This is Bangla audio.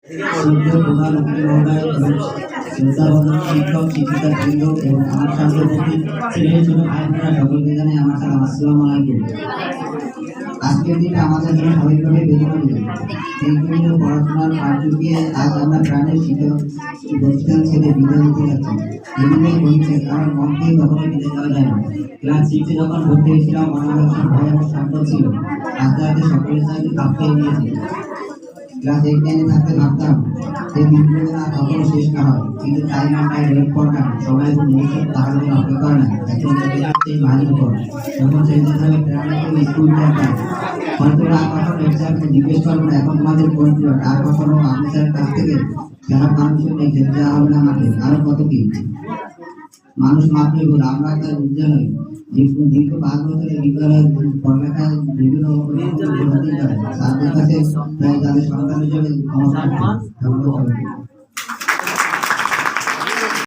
প্রধান অতিথি মহোদয় এবং শ্রদ্ধাভাজন শিক্ষক শিক্ষিকা বৃন্দ এবং আমার সাথে উপস্থিত ছেলে ছোট ভাই বোনেরা সকলকে জানাই আমার সালাম। আসসালামু আলাইকুম। আজকের দিনটা আমাদের জন্য স্বাভাবিকভাবে ব্যতিক্রমী। দীর্ঘদিন পড়াশোনার পাঠ চুকিয়ে আজ আমরা প্রাণের শিক্ষক প্রতিষ্ঠান ছেড়ে বিদায় নিতে যাচ্ছি। এমনিতেই বলছে কারণ মনকেই কখনো ফিরে যাওয়া যায় না। ক্লাস 6 যখন ভর্তি হয়েছিলাম মনোভাবটা ভয় এবং শান্ত ছিল। আস্তে আস্তে সকলের সাথে খাপ খেয়ে নিয়েছি। ক্লাস 8 9 থাকতে ভাবতাম যে দিনগুলো আর কখনো শেষ না হয়, কিন্তু টাইম আর টাইম ওয়েট করে না, সময় এবং ভবিষ্যৎ তাহার জন্য অপেক্ষা করে না। এখন চলে যাচ্ছে এই ভারীর উপর, যখন সেদিন হবে প্রাণীকে স্কুল ক্যাম্পাস হয়তো আর কখনো লেকচারকে জিজ্ঞেস করবো না এখন তোমাদের কোন পিরিয়ড, আর কখনো অফিসারের কাছ থেকে যারা পারমিশন নেই যেতে দেওয়া হবে না মাঠে, আরো কত কি। মানুষ মাত্রই ভুল, আমরা তার উজ্জ্বল নই। দীর্ঘ 5 বছরের বিদ্যালয়ের পড়ালেখায় বিভিন্ন তাদের কাছে তাদের সন্তান হিসেবে ক্ষমতা।